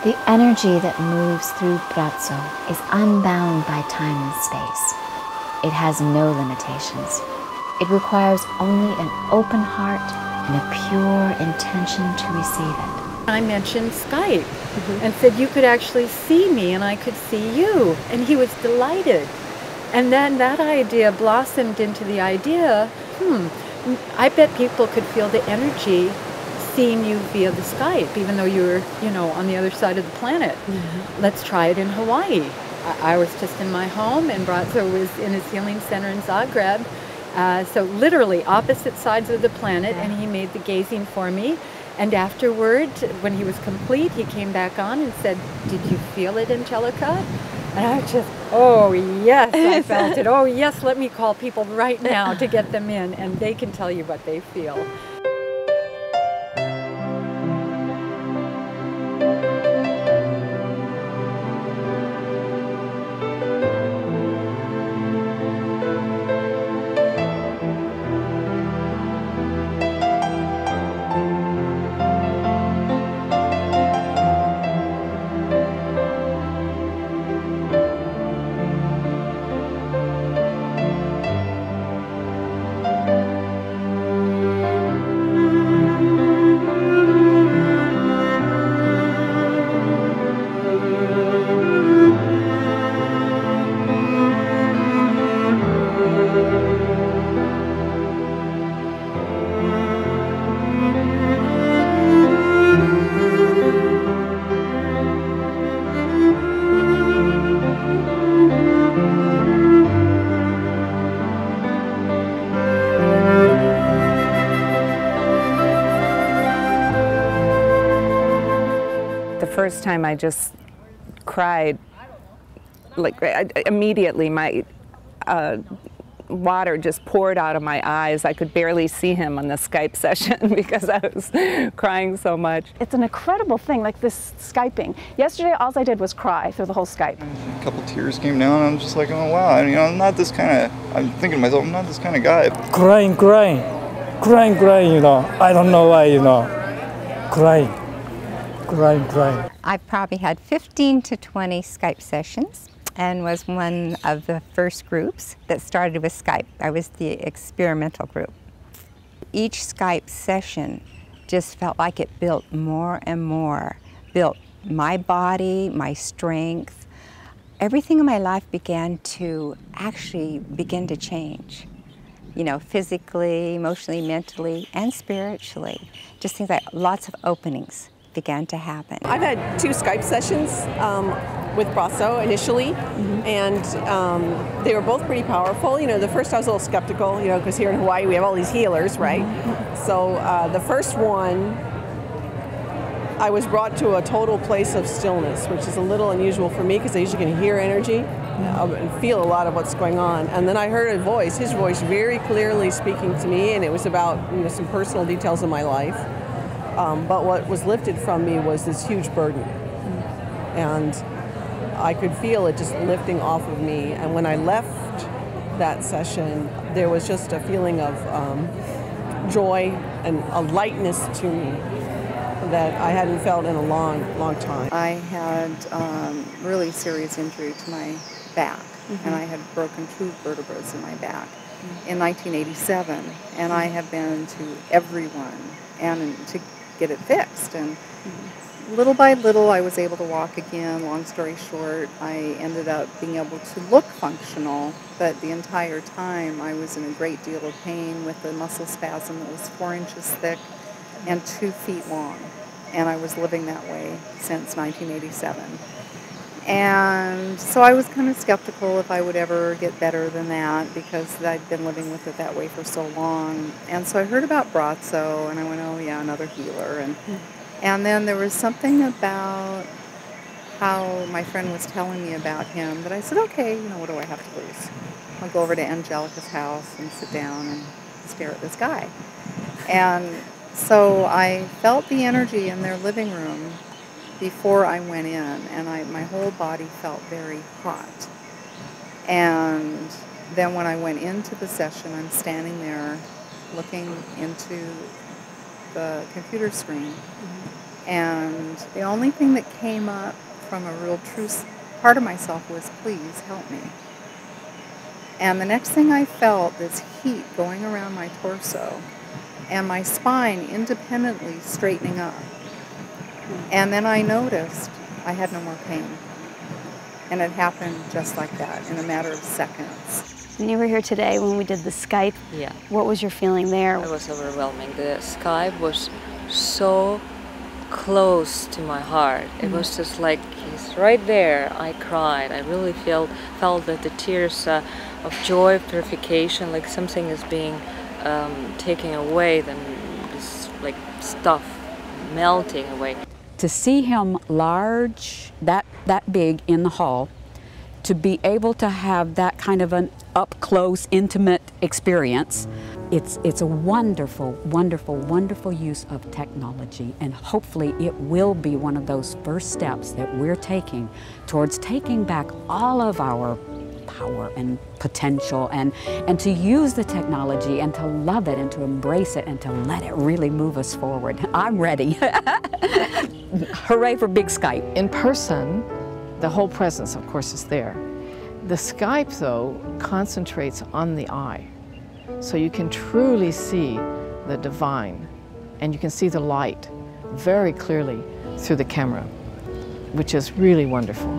The energy that moves through Braco is unbound by time and space. It has no limitations. It requires only an open heart and a pure intention to receive it. I mentioned Skype and said you could actually see me and I could see you, and he was delighted. And then that idea blossomed into the idea, I bet people could feel the energy seeing you via the Skype, even though you were, on the other side of the planet. Let's try it in Hawaii. I was just in my home, and Braco was in his healing center in Zagreb. So literally opposite sides of the planet, and he made the gazing for me. And afterward, when he was complete, he came back on and said, "Did you feel it, Angelika?" And I was just, oh yes, I felt it. Oh yes, let me call people right now to get them in, and they can tell you what they feel. The first time I just cried, like immediately my water just poured out of my eyes. I could barely see him on the Skype session because I was crying so much. It's an incredible thing, like this Skyping. Yesterday, all I did was cry through the whole Skype. A couple tears came down, and I'm just like, oh wow, I'm not this kind of, I'm thinking to myself, I'm not this kind of guy. Crying, I don't know why, crying. I probably had 15 to 20 Skype sessions and was one of the first groups that started with Skype. I was the experimental group. Each Skype session just felt like it built more and more, built my body, my strength. Everything in my life began to change. Physically, emotionally, mentally, and spiritually. Just things like lots of openings began to happen. I've had 2 Skype sessions with Braco initially, and they were both pretty powerful. The first I was a little skeptical, because here in Hawaii we have all these healers, right? So the first one, I was brought to a total place of stillness, which is a little unusual for me because I usually can hear energy and feel a lot of what's going on. And then I heard a voice, his voice very clearly speaking to me, and it was about some personal details of my life. But what was lifted from me was this huge burden. And I could feel it just lifting off of me. And when I left that session, there was just a feeling of joy and a lightness to me that I hadn't felt in a long, long time. I had really serious injury to my back, and I had broken 2 vertebrae in my back in 1987. And I have been to everyone and to get it fixed, and little by little I was able to walk again. Long story short, I ended up being able to look functional, but the entire time I was in a great deal of pain with a muscle spasm that was 4 inches thick and 2 feet long, and I was living that way since 1987. And so I was kind of skeptical if I would ever get better than that because I'd been living with it that way for so long. And so I heard about Braco, and I went, oh yeah, another healer. And then there was something about how my friend was telling me about him that I said, okay, what do I have to lose? I'll go over to Angelika's house and sit down and stare at this guy. And so I felt the energy in their living room before I went in, and my whole body felt very hot. And then when I went into the session, I'm standing there looking into the computer screen, And the only thing that came up from a real true part of myself was, please help me. And the next thing I felt, this heat going around my torso and my spine independently straightening up. And then I noticed I had no more pain. And it happened just like that in a matter of seconds. When you were here today when we did the Skype, yeah, what was your feeling there? It was overwhelming. The Skype was so close to my heart. It was just like, he's right there. I cried. I really felt that the tears of joy, of purification, like something is being taken away, then this like stuff melting away. To see him large, that big in the hall, to be able to have that kind of an up-close, intimate experience, it's a wonderful, wonderful, wonderful use of technology, and hopefully it will be one of those first steps that we're taking towards taking back all of our power and potential, and to use the technology and to love it and to embrace it and to let it really move us forward. I'm ready. Hooray for Big Skype. In person, the whole presence, of course, is there. The Skype, though, concentrates on the eye. So you can truly see the divine, and you can see the light very clearly through the camera, which is really wonderful.